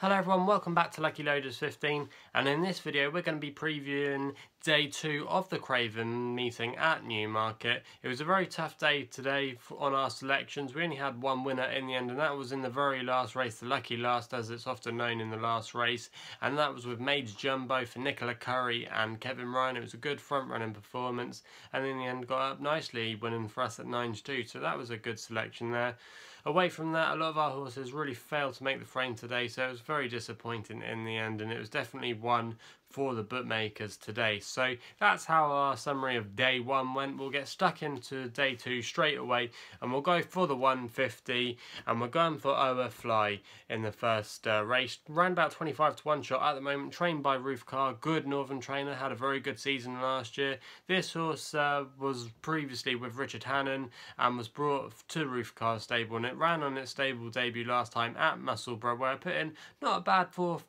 Hello everyone, welcome back to Lucky Loaders 15, and in this video we're going to be previewing day 2 of the Craven meeting at Newmarket. It was a very tough day today on our selections. We only had one winner in the end, and that was in the very last race, the lucky last as it's often known in the last race, and that was with Maids Jumbo for Nicola Curry and Kevin Ryan. It was a good front running performance, and in the end got up nicely, winning for us at 9-2, so that was a good selection there. Away from that, a lot of our horses really failed to make the frame today, so it was very disappointing in the end, and it was definitely one for the bookmakers today. So that's how our summary of day 1 went. We'll get stuck into day 2 straight away, and we'll go for the 150, and we're going for OwerFly in the first race. Ran about 25 to 1 shot at the moment, trained by Roof Car, good northern trainer, had a very good season last year. This horse was previously with Richard Hannon and was brought to Roof Car's stable, and it ran on its stable debut last time at Musselburgh, where it put in not a bad fourth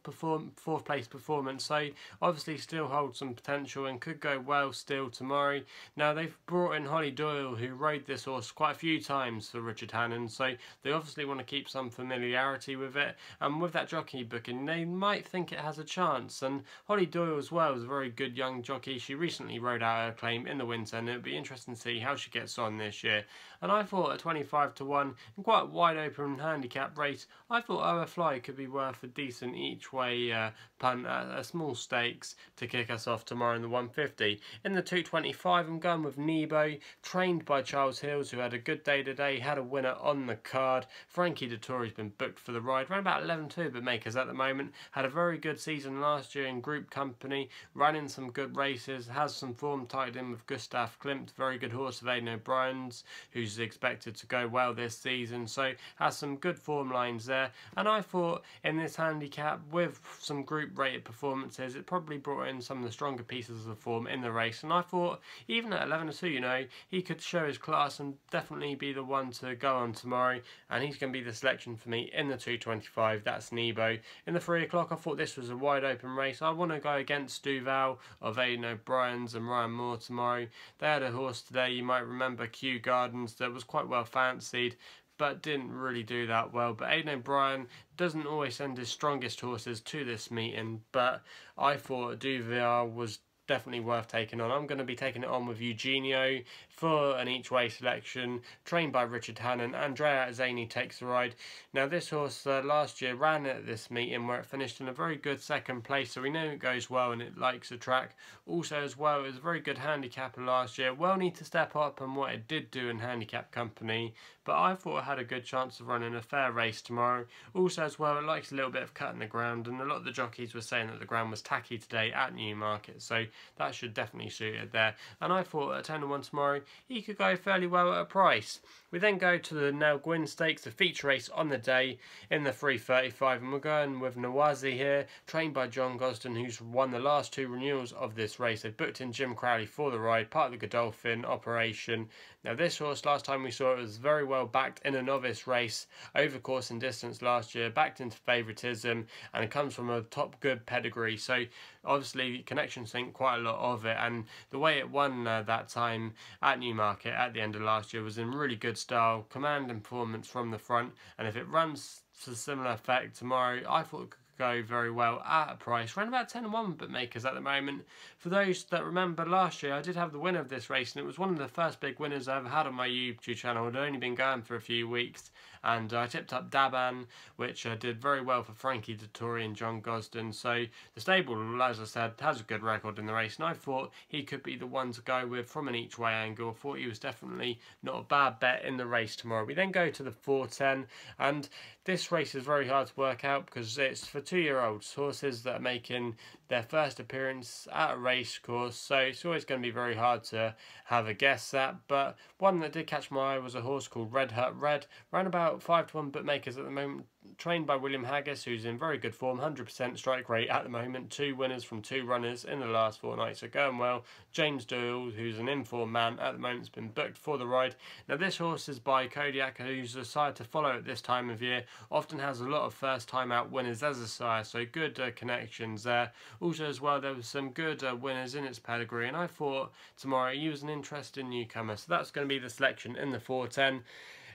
place performance, so obviously still holds some potential and could go well still tomorrow. Now they've brought in Holly Doyle, who rode this horse quite a few times for Richard Hannon, so they obviously want to keep some familiarity with it, and with that jockey booking they might think it has a chance. And Holly Doyle as well is a very good young jockey. She recently rode out her claim in the winter, and it'll be interesting to see how she gets on this year. And I thought at 25 to 1 in quite a wide open handicap race, I thought OwerFly could be worth a decent each way punt at a small stakes to kick us off tomorrow in the 150. In the 225 I'm going with Nebo, trained by Charles Hills, who had a good day today, had a winner on the card. Frankie Dettori's been booked for the ride, ran about 11-2 bookmakers at the moment, had a very good season last year in group company, ran in some good races, has some form tied in with Gustav Klimt, very good horse of Aidan O'Brien's, who's expected to go well this season, so has some good form lines there. And I thought in this handicap with some group rated performances, it probably brought in some of the stronger pieces of form in the race, and I thought even at 11-2, you know, he could show his class and definitely be the one to go on tomorrow, and he's going to be the selection for me in the 225. That's Nebo. In the 3 o'clock I thought this was a wide open race. I want to go against Duval of Aidan O'Brien's and Ryan Moore tomorrow. They had a horse today, you might remember, Kew Gardens, that was quite well fancied but didn't really do that well. But Aidan O'Brien doesn't always send his strongest horses to this meeting, but I thought Duval was definitely worth taking on. I'm going to be taking it on with Euginio for an each way selection, trained by Richard Hannon. Andrea Zany takes the ride. Now this horse last year ran at this meeting where it finished in a very good second place, so we know it goes well and it likes the track. Also as well, it was a very good handicapper last year. Well need to step up on what it did do in handicap company, but I thought it had a good chance of running a fair race tomorrow. Also as well, it likes a little bit of cut in the ground, and a lot of the jockeys were saying that the ground was tacky today at Newmarket, so that should definitely suit it there. And I thought at 10 to 1 tomorrow he could go fairly well at a price. We then go to the Nell Gwyn Stakes, the feature race on the day in the 335, and we're going with Nawassi here, trained by John Gosden, who's won the last 2 renewals of this race. They've booked in Jim Crowley for the ride, part of the Godolphin operation. Now this horse, last time we saw it, was very well backed in a novice race over course and distance last year, backed into favouritism, and it comes from a top good pedigree, so obviously connections think quite a lot of it, and the way it won that time at Newmarket at the end of last year was in really good style, command and performance from the front, and if it runs to similar effect tomorrow, I thought it could go very well at a price around about 10 to 1 bookmakers at the moment. For those that remember last year, I did have the winner of this race, and it was one of the first big winners I ever had on my YouTube channel. It had only been going for a few weeks, and I tipped up Daban, which did very well for Frankie Dettori and John Gosden. So the stable, as I said, has a good record in the race, and I thought he could be the one to go with from an each way angle. I thought he was definitely not a bad bet in the race tomorrow. We then go to the 410, and this race is very hard to work out because it's for 2-year-olds, horses that are making their first appearance at a race course, so it's always going to be very hard to have a guess at. But one that did catch my eye was a horse called Red Hut Red, ran about 5 to 1 bookmakers at the moment, trained by William Haggis, who's in very good form, 100% strike rate at the moment, 2 winners from 2 runners in the last fortnight, so going well. James Doyle, who's an informed man at the moment, has been booked for the ride. Now this horse is by Kodiak, who's a sire to follow at this time of year, often has a lot of first time out winners as a sire, so good connections there. Also as well, there was some good winners in its pedigree, and I thought tomorrow he was an interesting newcomer, so that's going to be the selection in the 410.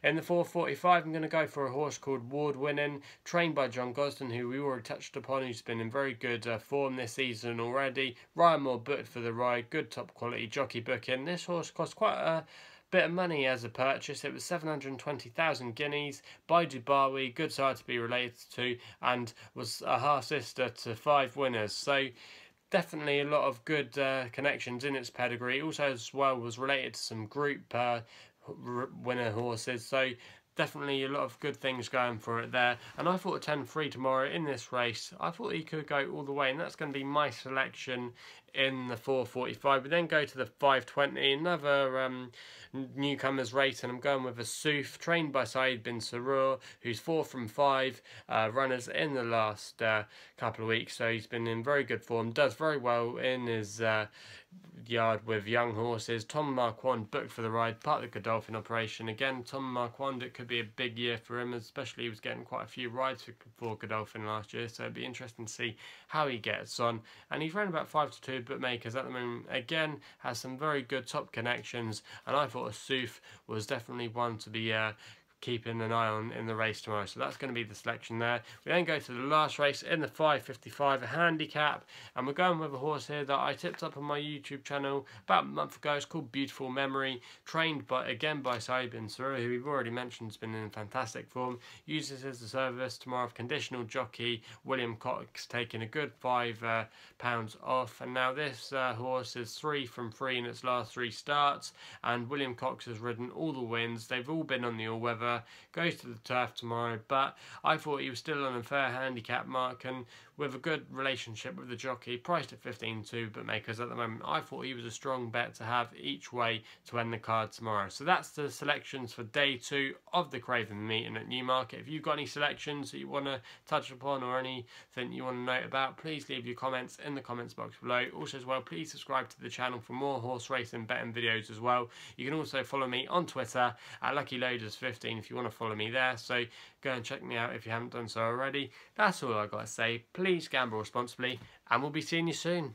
In the 445, I'm going to go for a horse called Ward Winning, trained by John Gosden, who we already touched upon, who's been in very good form this season already. Ryan Moore booked for the ride, good top quality jockey booking. This horse cost quite a bit of money as a purchase. It was 720,000 guineas by Dubawi, good side to be related to, and was a half sister to 5 winners. So definitely a lot of good connections in its pedigree. Also as well was related to some group winner horses. So definitely a lot of good things going for it there. And I thought a 10-3 tomorrow in this race, I thought he could go all the way, and that's going to be my selection in the 445. We then go to the 520, another newcomers race, and I'm going with Asoof, trained by Saeed bin Sarur, who's 4 from 5 runners in the last couple of weeks, so he's been in very good form, does very well in his yard with young horses. Tom Marquand booked for the ride, part of the Godolphin operation. Again, Tom Marquand, it could be a big year for him, especially he was getting quite a few rides for Godolphin last year, so it'd be interesting to see how he gets on. And he's running about 5-2 bookmakers at the moment. Again, has some very good top connections, and I thought Asoof was definitely one to be keeping an eye on in the race tomorrow. So that's going to be the selection there. We then go to the last race in the 555, a handicap, and we're going with a horse here that I tipped up on my YouTube channel about a month ago. It's called Beautiful Memory, trained by Saeed bin Sarur, who we've already mentioned has been in fantastic form. Uses as a service tomorrow of conditional jockey William Cox, taking a good £5 off. And now this horse is 3 from 3 in its last 3 starts, and William Cox has ridden all the wins. They've all been on the all-weather. Goes to the turf tomorrow, but I thought he was still on a fair handicap mark, and with a good relationship with the jockey, priced at 15-2 bookmakers at the moment, I thought he was a strong bet to have each way to end the card tomorrow. So that's the selections for day 2 of the Craven meeting at Newmarket. If you've got any selections that you want to touch upon or anything you want to note about, please leave your comments in the comments box below. Also as well, please subscribe to the channel for more horse racing betting videos as well. You can also follow me on Twitter at LuckyLoaders15 if you want to follow me there, so go and check me out if you haven't done so already. That's all I got to say. Please gamble responsibly, and we'll be seeing you soon.